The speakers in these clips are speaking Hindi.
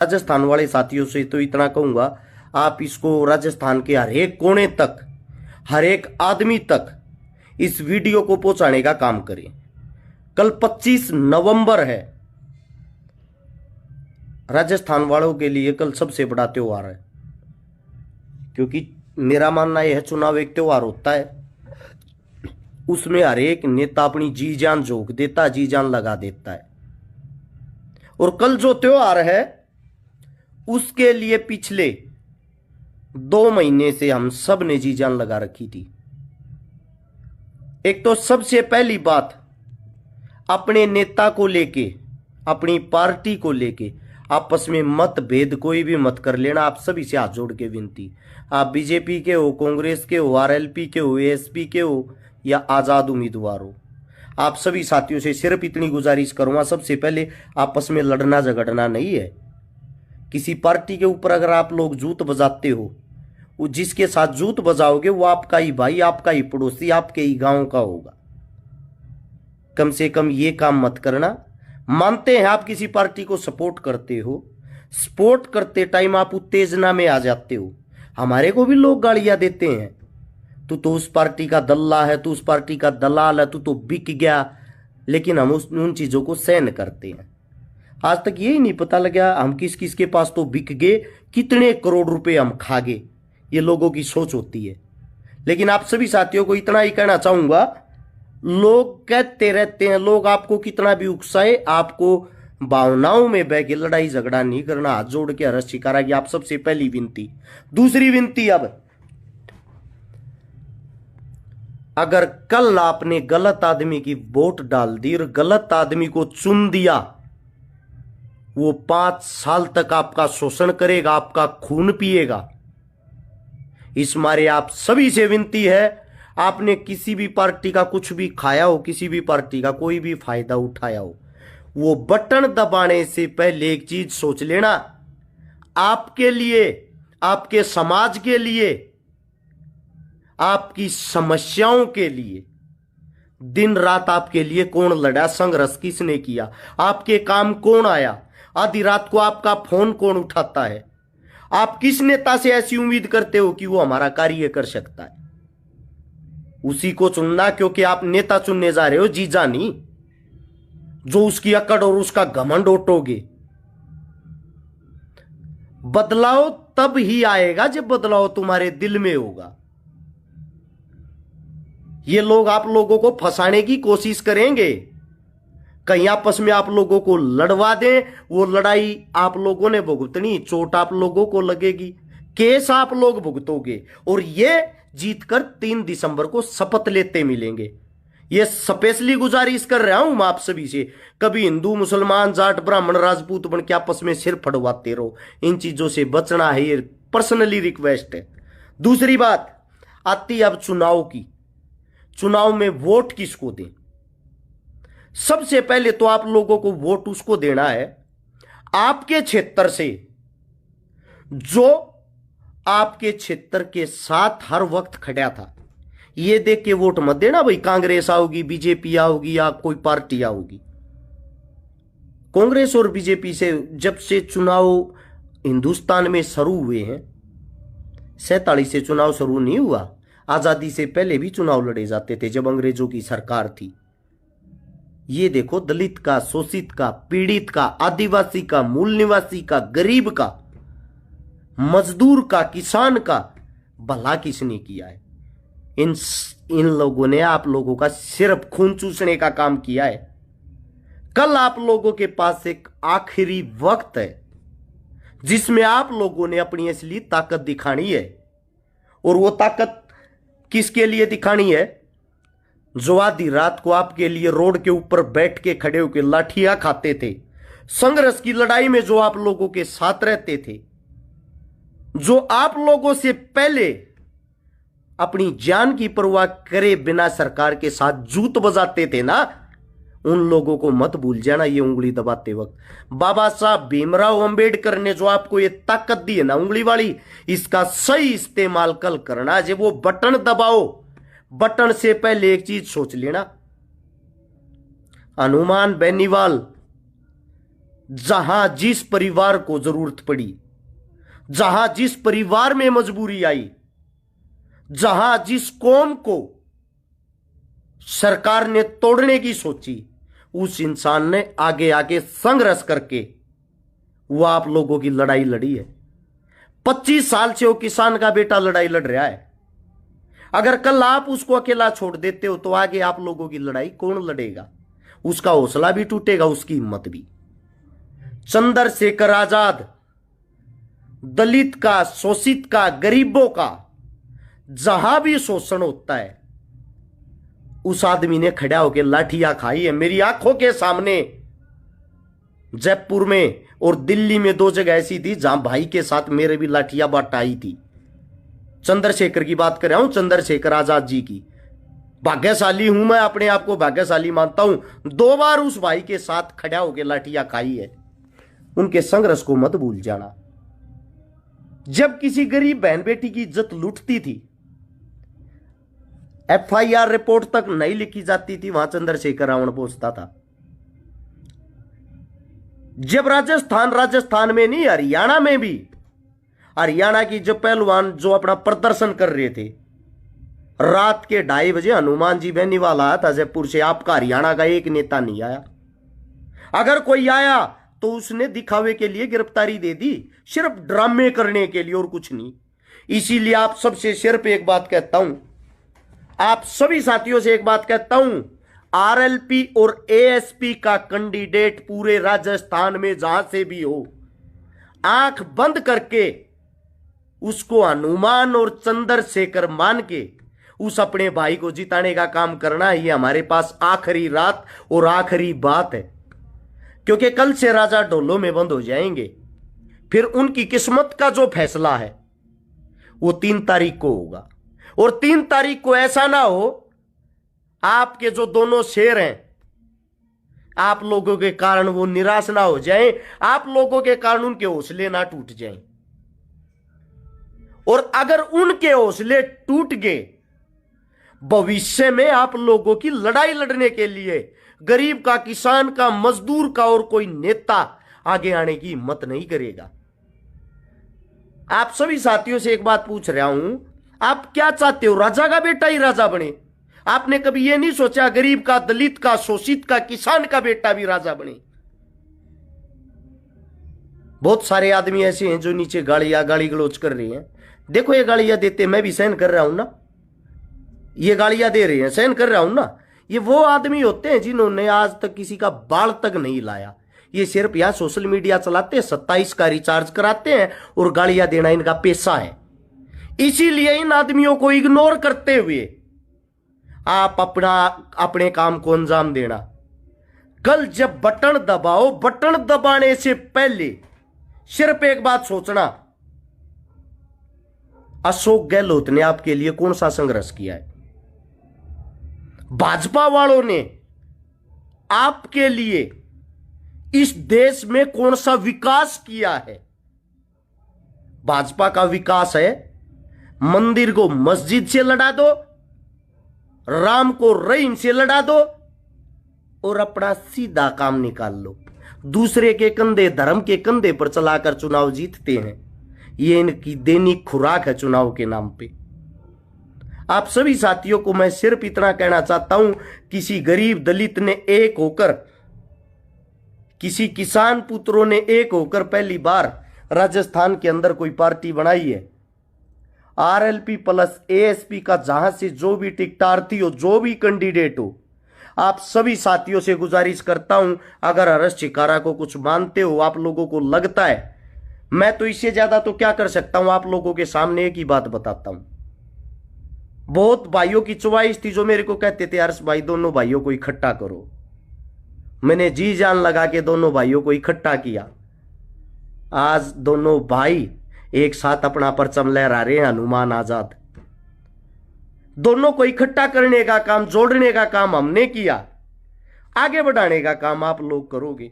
राजस्थान वाले साथियों से तो इतना कहूंगा, आप इसको राजस्थान के हर एक कोने तक, हर एक आदमी तक इस वीडियो को पहुंचाने का काम करें। कल 25 नवंबर है, राजस्थान वालों के लिए कल सबसे बड़ा त्योहार है, क्योंकि मेरा मानना यह है चुनाव एक त्योहार होता है, उसमें हर एक नेता अपनी जी जान झोंक देता है, जी जान लगा देता है। और कल जो त्योहार है उसके लिए पिछले 2 महीने से हम सब ने जी जान लगा रखी थी। एक तो सबसे पहली बात, अपने नेता को लेके, अपनी पार्टी को लेके आपस में मतभेद कोई भी मत कर लेना। आप सभी से हाथ जोड़ के विनती, आप बीजेपी के हो, कांग्रेस के हो, आरएलपी के हो, एएसपी के हो या आजाद उम्मीदवार हो, आप सभी साथियों से सिर्फ इतनी गुजारिश करूंगा, सबसे पहले आपस में लड़ना झगड़ना नहीं है। किसी पार्टी के ऊपर अगर आप लोग जूत बजाते हो, वो जिसके साथ जूत बजाओगे वो आपका ही भाई, आपका ही पड़ोसी, आपके ही गांव का होगा। कम से कम ये काम मत करना। मानते हैं आप किसी पार्टी को सपोर्ट करते हो, सपोर्ट करते टाइम आप उत्तेजना में आ जाते हो, हमारे को भी लोग गालियां देते हैं, तू तो उस पार्टी का दल्ला है, तू उस पार्टी का दलाल है, तू तो बिक गया। लेकिन हम उन चीजों को सहन करते हैं। आज तक यही नहीं पता लगा हम किस किस के पास तो बिक गए, कितने करोड़ रुपए हम खा गए। ये लोगों की सोच होती है। लेकिन आप सभी साथियों को इतना ही कहना चाहूंगा, लोग कहते रहते हैं, लोग आपको कितना भी उकसाए, आपको भावनाओं में बह के लड़ाई झगड़ा नहीं करना। हाथ जोड़ के अरज शिकारा की आप सबसे पहली विनती। दूसरी विनती, अब अगर कल आपने गलत आदमी की वोट डाल दी और गलत आदमी को चुन दिया, वो 5 साल तक आपका शोषण करेगा, आपका खून पिएगा। इस मारे आप सभी से विनती है, आपने किसी भी पार्टी का कुछ भी खाया हो, किसी भी पार्टी का कोई भी फायदा उठाया हो, वो बटन दबाने से पहले एक चीज सोच लेना, आपके लिए, आपके समाज के लिए, आपकी समस्याओं के लिए दिन रात आपके लिए कौन लड़ा, संघर्ष किसने किया, आपके काम कौन आया, आधी रात को आपका फोन कौन उठाता है, आप किस नेता से ऐसी उम्मीद करते हो कि वो हमारा कार्य कर सकता है, उसी को चुनना। क्योंकि आप नेता चुनने जा रहे हो जीजा नहीं, जो उसकी अकड़ और उसका घमंड ओटोगे। बदलाव तब ही आएगा जब बदलाव तुम्हारे दिल में होगा। ये लोग आप लोगों को फंसाने की कोशिश करेंगे, कहीं आपस में आप लोगों को लड़वा दें, वो लड़ाई आप लोगों ने भुगतनी, चोट आप लोगों को लगेगी, केस आप लोग भुगतोगे, और ये जीतकर 3 दिसंबर को शपथ लेते मिलेंगे। ये स्पेशली गुजारिश कर रहा हूं मैं आप सभी से, कभी हिंदू मुसलमान जाट ब्राह्मण राजपूत बन के आपस में सिर फड़वाते रहो, इन चीजों से बचना है, ये पर्सनली रिक्वेस्ट है। दूसरी बात आती अब चुनाव की। चुनाव में वोट किसको दें? सबसे पहले तो आप लोगों को वोट उसको देना है आपके क्षेत्र से जो आपके क्षेत्र के साथ हर वक्त खड़ा था। ये देख के वोट मत देना भाई कांग्रेस आओगी, बीजेपी आओगी या कोई पार्टी आओगी। कांग्रेस और बीजेपी से जब से चुनाव हिंदुस्तान में शुरू हुए हैं, 47 से चुनाव शुरू नहीं हुआ, आजादी से पहले भी चुनाव लड़े जाते थे जब अंग्रेजों की सरकार थी। ये देखो, दलित का, शोषित का, पीड़ित का, आदिवासी का, मूल निवासी का, गरीब का, मजदूर का, किसान का भला किसने किया है? इन लोगों ने आप लोगों का सिर्फ खून चूसने का काम किया है। कल आप लोगों के पास एक आखिरी वक्त है जिसमें आप लोगों ने अपनी असली ताकत दिखानी है। और वो ताकत किसके लिए दिखानी है? जो आधी रात को आपके लिए रोड के ऊपर बैठ के खड़े होकर लाठियां खाते थे, संघर्ष की लड़ाई में जो आप लोगों के साथ रहते थे, जो आप लोगों से पहले अपनी जान की परवाह करे बिना सरकार के साथ जूत बजाते थे ना, उन लोगों को मत भूल जाना ये उंगली दबाते वक्त। बाबा साहब भीमराव अंबेडकर ने जो आपको ये ताकत दी है ना उंगली वाली, इसका सही इस्तेमाल कल करना। जब वो बटन दबाओ, बटन से पहले एक चीज सोच लेना, हनुमान बेनीवाल जहां जिस परिवार को जरूरत पड़ी, जहां जिस परिवार में मजबूरी आई, जहां जिस कौम को सरकार ने तोड़ने की सोची, उस इंसान ने आगे आगे संघर्ष करके वो आप लोगों की लड़ाई लड़ी है। 25 साल से वो किसान का बेटा लड़ाई लड़ रहा है। अगर कल आप उसको अकेला छोड़ देते हो तो आगे आप लोगों की लड़ाई कौन लड़ेगा? उसका हौसला भी टूटेगा, उसकी हिम्मत भी। चंद्रशेखर आजाद दलित का, शोषित का, गरीबों का जहां भी शोषण होता है, उस आदमी ने खड़ा होकर लाठियां खाई है। मेरी आंखों के सामने जयपुर में और दिल्ली में 2 जगह ऐसी थी जहां भाई के साथ मेरे भी लाठियां बटाई थी। चंद्रशेखर की बात कर रहा हूं, चंद्रशेखर आजाद जी की। भाग्यशाली हूं मैं, अपने आप को भाग्यशाली मानता हूं। 2 बार उस भाई के साथ खड़ा होकर लाठियां खाई है। उनके संघर्ष को मत भूल जाना। जब किसी गरीब बहन बेटी की इज्जत लूटती थी, FIR रिपोर्ट तक नहीं लिखी जाती थी, वहां चंद्रशेखर रावण पहुंचता था। जब राजस्थान में नहीं, हरियाणा में भी, हरियाणा की जो पहलवान जो अपना प्रदर्शन कर रहे थे, रात के 2:30 बजे हनुमान जी बेनीवाल आया था जयपुर से। आपका हरियाणा का एक नेता नहीं आया। अगर कोई आया तो उसने दिखावे के लिए गिरफ्तारी दे दी, सिर्फ ड्रामे करने के लिए और कुछ नहीं। इसीलिए आप सबसे सिर्फ एक बात कहता हूं, आप सभी साथियों से एक बात कहता हूं, RLP और ASP का कैंडिडेट पूरे राजस्थान में जहां से भी हो, आंख बंद करके उसको हनुमान और चंद्रशेखर मान के उस अपने भाई को जिताने का काम करना। ये हमारे पास आखिरी रात और आखिरी बात है, क्योंकि कल से राजा ढोलों में बंद हो जाएंगे। फिर उनकी किस्मत का जो फैसला है वो 3 तारीख को होगा। और 3 तारीख को ऐसा ना हो आपके जो दोनों शेर हैं, आप लोगों के कारण वो निराश ना हो जाएं, आप लोगों के कारण उनके हौसले ना टूट जाएं। और अगर उनके हौसले टूट गए, भविष्य में आप लोगों की लड़ाई लड़ने के लिए गरीब का, किसान का, मजदूर का और कोई नेता आगे आने की हिम्मत नहीं करेगा। आप सभी साथियों से एक बात पूछ रहा हूं, आप क्या चाहते हो? राजा का बेटा ही राजा बने? आपने कभी यह नहीं सोचा गरीब का, दलित का, शोषित का, किसान का बेटा भी राजा बने? बहुत सारे आदमी ऐसे हैं जो नीचे गाली गलौज कर रहे हैं। देखो, ये गालियां देते मैं भी सहन कर रहा हूं ना, ये गालियां दे रहे हैं, सहन कर रहा हूं ना। ये वो आदमी होते हैं जिन्होंने आज तक किसी का बाल तक नहीं लाया। ये सिर्फ यहां सोशल मीडिया चलाते हैं, 27 का रिचार्ज कराते हैं और गालियां देना इनका पेशा है। इसीलिए इन आदमियों को इग्नोर करते हुए आप अपने काम को अंजाम देना। कल जब बटन दबाओ, बटन दबाने से पहले सिर्फ एक बात सोचना, अशोक गहलोत ने आपके लिए कौन सा संघर्ष किया है? भाजपा वालों ने आपके लिए इस देश में कौन सा विकास किया है? भाजपा का विकास है मंदिर को मस्जिद से लड़ा दो, राम को रहीम से लड़ा दो और अपना सीधा काम निकाल लो। दूसरे के कंधे, धर्म के कंधे पर चलाकर चुनाव जीतते हैं। ये इनकी दैनिक खुराक है चुनाव के नाम पे। आप सभी साथियों को मैं सिर्फ इतना कहना चाहता हूं, किसी गरीब दलित ने एक होकर, किसी किसान पुत्रों ने एक होकर पहली बार राजस्थान के अंदर कोई पार्टी बनाई है। RLP प्लस ASP का जहां से जो भी टिकटार्थी हो, जो भी कैंडिडेट हो, आप सभी साथियों से गुजारिश करता हूं, अगर हर्ष चिकारा को कुछ मानते हो, आप लोगों को लगता है, मैं तो इससे ज्यादा तो क्या कर सकता हूं, आप लोगों के सामने एक ही बात बताता हूं। बहुत भाइयों की चॉइस थी जो मेरे को कहते थे, हर्ष भाई दोनों भाइयों को इकट्ठा करो। मैंने जी जान लगा के दोनों भाइयों को इकट्ठा किया। आज दोनों भाई एक साथ अपना परचम लहरा रहे हैं, हनुमान आजाद। दोनों को इकट्ठा करने का काम, जोड़ने का काम हमने किया, आगे बढ़ाने का काम आप लोग करोगे।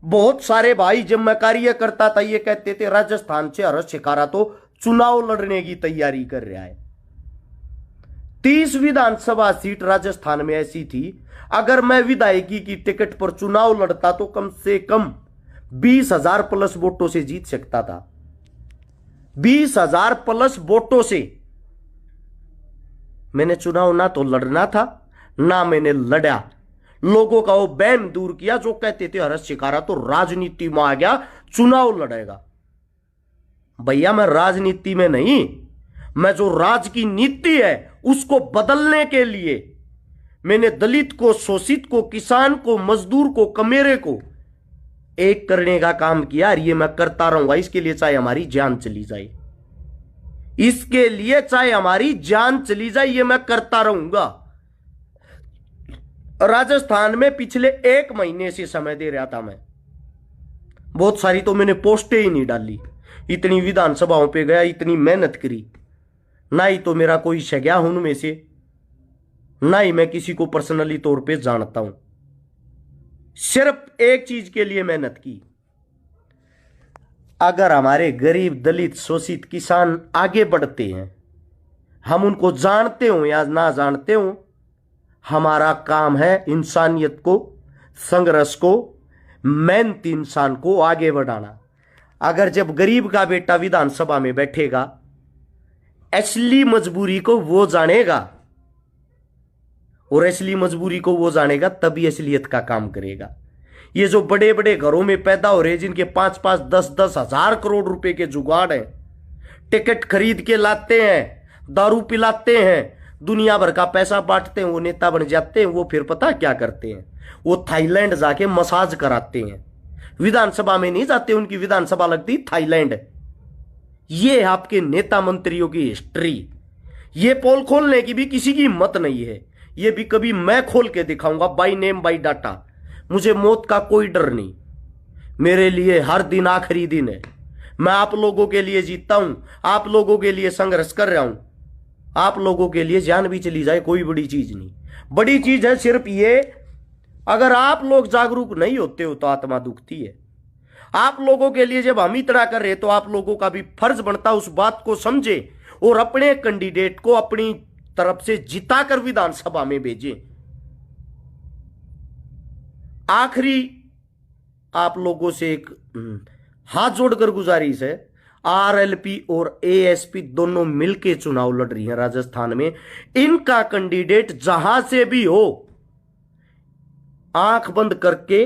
बहुत सारे भाई जब मैं कार्य करता था ये कहते थे राजस्थान से हर्ष चिकारा तो चुनाव लड़ने की तैयारी कर रहा है। 30 विधानसभा सीट राजस्थान में ऐसी थी, अगर मैं विधायकी की टिकट पर चुनाव लड़ता तो कम से कम 20,000 प्लस वोटों से जीत सकता था, 20,000 प्लस वोटों से। मैंने चुनाव ना तो लड़ना था, ना मैंने लड़ा। लोगों का वो बैम दूर किया जो कहते थे हर्ष शिकारा तो राजनीति में आ गया, चुनाव लड़ेगा। भैया मैं राजनीति में नहीं, मैं जो राज की नीति है उसको बदलने के लिए मैंने दलित को, शोषित को, किसान को, मजदूर को, कमेरे को एक करने का काम किया। और ये मैं करता रहूंगा, इसके लिए चाहे हमारी जान चली जाए, इसके लिए चाहे हमारी जान चली जाए, ये मैं करता रहूंगा। राजस्थान में पिछले 1 महीने से समय दे रहा था मैं, बहुत सारी तो मैंने पोस्टें ही नहीं डाली, इतनी विधानसभाओं पे गया, इतनी मेहनत करी, ना ही तो मेरा कोई शग्या हूं उनमें से, ना ही मैं किसी को पर्सनली तौर पे जानता हूं। सिर्फ एक चीज के लिए मेहनत की, अगर हमारे गरीब, दलित, शोषित किसान आगे बढ़ते हैं, हम उनको जानते हो या ना जानते हो, हमारा काम है इंसानियत को, संघर्ष को, मेहनती इंसान को आगे बढ़ाना। अगर जब गरीब का बेटा विधानसभा में बैठेगा, असली मजबूरी को वो जानेगा, और असली मजबूरी को वो जानेगा तभी असलियत का काम करेगा। ये जो बड़े बड़े घरों में पैदा हो रहे हैं, जिनके 5-5, 10-10 हजार करोड़ रुपए के जुगाड़ हैं, टिकट खरीद के लाते हैं, दारू पिलाते हैं, दुनिया भर का पैसा बांटते हैं, वो नेता बन जाते हैं। वो फिर पता क्या करते हैं, वो थाईलैंड जाके मसाज कराते हैं, विधानसभा में नहीं जाते, उनकी विधानसभा लगती थाईलैंड। ये आपके नेता मंत्रियों की हिस्ट्री। ये पोल खोलने की भी किसी की हिम्मत नहीं है, ये भी कभी मैं खोल के दिखाऊंगा, बाई नेम बाई डाटा। मुझे मौत का कोई डर नहीं, मेरे लिए हर दिन आखिरी दिन है। मैं आप लोगों के लिए जीतता हूं, आप लोगों के लिए संघर्ष कर रहा हूं, आप लोगों के लिए जान भी चली जाए कोई बड़ी चीज नहीं। बड़ी चीज है सिर्फ ये, अगर आप लोग जागरूक नहीं होते हो तो आत्मा दुखती है। आप लोगों के लिए जब हम इतना कर रहे तो आप लोगों का भी फर्ज बनता उस बात को समझे और अपने कैंडिडेट को अपनी तरफ से जिताकर विधानसभा में भेजें। आखिरी आप लोगों से एक हाथ जोड़कर गुजारिश है, आरएलपी और एएसपी दोनों मिलकर चुनाव लड़ रही हैं राजस्थान में। इनका कैंडिडेट जहां से भी हो, आंख बंद करके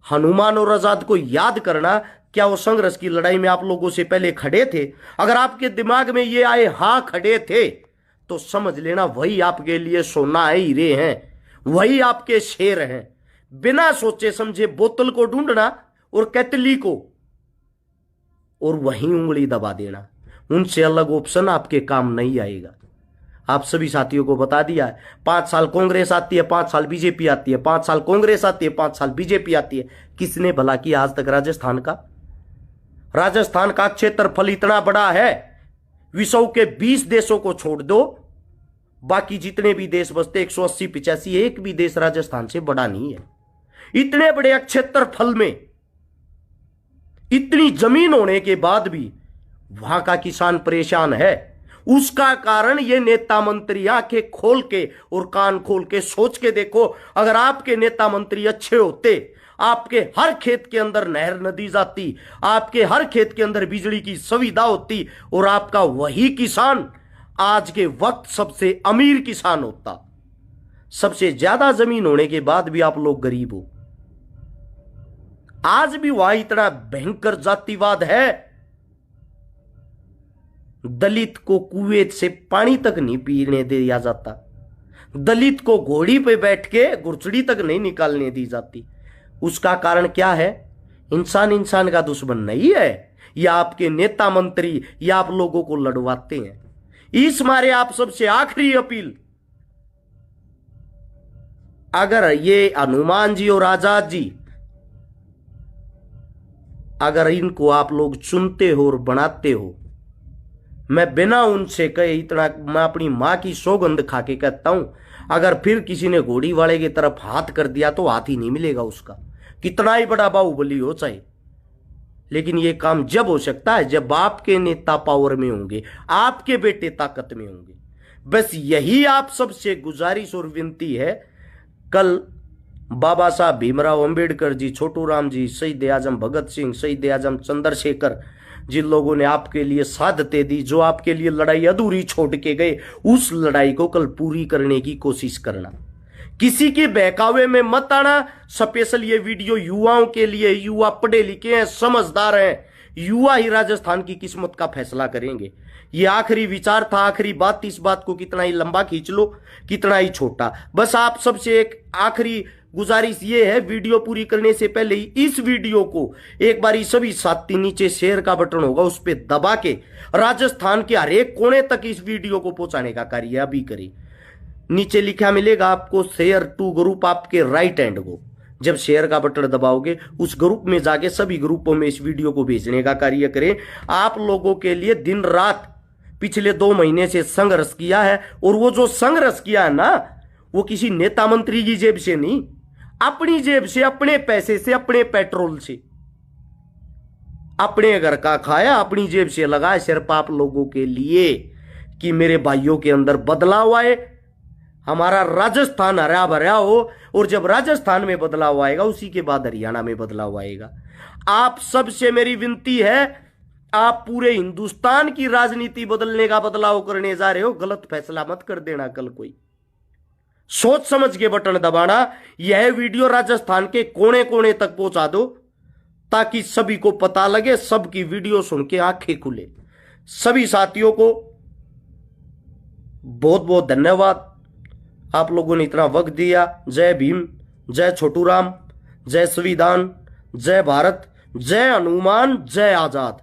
हनुमान और आजाद को याद करना, क्या वो संघर्ष की लड़ाई में आप लोगों से पहले खड़े थे? अगर आपके दिमाग में ये आए हां खड़े थे, तो समझ लेना वही आपके लिए सोना है, हीरे हैं, वही आपके शेर हैं। बिना सोचे समझे बोतल को ढूंढना और कैतली को, और वहीं उंगली दबा देना, उनसे अलग ऑप्शन आपके काम नहीं आएगा। आप सभी साथियों को बता दिया है, 5 साल कांग्रेस आती है, 5 साल बीजेपी आती है, 5 साल कांग्रेस आती है, 5 साल बीजेपी आती है। किसने भला किया आज तक राजस्थान का? राजस्थान का क्षेत्रफल इतना बड़ा है, विश्व के 20 देशों को छोड़ दो, बाकी जितने भी देश बसते 180-85, एक भी देश राजस्थान से बड़ा नहीं है। इतने बड़े क्षेत्रफल में इतनी जमीन होने के बाद भी वहां का किसान परेशान है। उसका कारण ये नेता मंत्री आंखें खोल के और कान खोल के सोच के देखो, अगर आपके नेता मंत्री अच्छे होते, आपके हर खेत के अंदर नहर नदी जाती, आपके हर खेत के अंदर बिजली की सुविधा होती, और आपका वही किसान आज के वक्त सबसे अमीर किसान होता। सबसे ज्यादा जमीन होने के बाद भी आप लोग गरीब हो। आज भी वहां इतना भयंकर जातिवाद है, दलित को कुएं से पानी तक नहीं पीने दिया जाता, दलित को घोड़ी पे बैठ के गुरचड़ी तक नहीं निकालने दी जाती। उसका कारण क्या है? इंसान इंसान का दुश्मन नहीं है, या आपके नेता मंत्री या आप लोगों को लड़वाते हैं। इस मारे आप सबसे आखिरी अपील, अगर ये हनुमान जी और आजाद जी, अगर इनको आप लोग चुनते हो और बनाते हो, मैं बिना उनसे कहे इतना, मैं अपनी मां की सौगंध खा के कहता हूं, अगर फिर किसी ने घोड़ी वाले की तरफ हाथ कर दिया तो हाथ ही नहीं मिलेगा उसका, कितना ही बड़ा बाहुबली हो चाहे। लेकिन यह काम जब हो सकता है जब आपके नेता पावर में होंगे, आपके बेटे ताकत में होंगे। बस यही आप सबसे गुजारिश और विनती है। कल बाबा साहब भीमराव अंबेडकर जी, छोटू राम जी, शहीद आजम भगत सिंह, शहीद आजम चंद्रशेखर, जिन लोगों ने आपके लिए शहादतें दी, जो आपके लिए लड़ाई अधूरी छोड़ के गए, उस लड़ाई को कल पूरी करने की कोशिश करना। किसी के बहकावे में मत आना। स्पेशल ये वीडियो युवाओं के लिए, युवा पढ़े लिखे हैं, समझदार हैं, युवा ही राजस्थान की किस्मत का फैसला करेंगे। ये आखिरी विचार था, आखिरी बात। इस बात को कितना ही लंबा खींच लो, कितना ही छोटा। बस आप सबसे एक आखिरी गुजारिश ये है, वीडियो पूरी करने से पहले ही इस वीडियो को एक बारी सभी साथी, नीचे शेयर का बटन होगा उस पर दबा के राजस्थान के हर एक कोने तक इस वीडियो को पहुंचाने का कार्य अभी करें। नीचे लिखा मिलेगा आपको शेयर टू ग्रुप, आपके राइट हैंड को जब शेयर का बटन दबाओगे उस ग्रुप में जाके सभी ग्रुपों में इस वीडियो को भेजने का कार्य करें। आप लोगों के लिए दिन रात पिछले 2 महीने से संघर्ष किया है, और वो जो संघर्ष किया है ना, वो किसी नेता मंत्री की जेब से नहीं, अपनी जेब से, अपने पैसे से, अपने पेट्रोल से, अपने घर का खाया, अपनी जेब से लगाया, सिर्फ आप लोगों के लिए कि मेरे भाइयों के अंदर बदलाव आए, हमारा राजस्थान हरा भरा हो। और जब राजस्थान में बदलाव आएगा उसी के बाद हरियाणा में बदलाव आएगा। आप सबसे मेरी विनती है, आप पूरे हिंदुस्तान की राजनीति बदलने का बदलाव करने जा रहे हो, गलत फैसला मत कर देना कल कोई। सोच समझ के बटन दबाना। यह वीडियो राजस्थान के कोने कोने तक पहुंचा दो ताकि सभी को पता लगे, सबकी वीडियो सुन के आंखें खुले। सभी साथियों को बहुत बहुत धन्यवाद, आप लोगों ने इतना वक्त दिया। जय भीम, जय छोटू राम, जय संविधान, जय भारत, जय हनुमान, जय आजाद।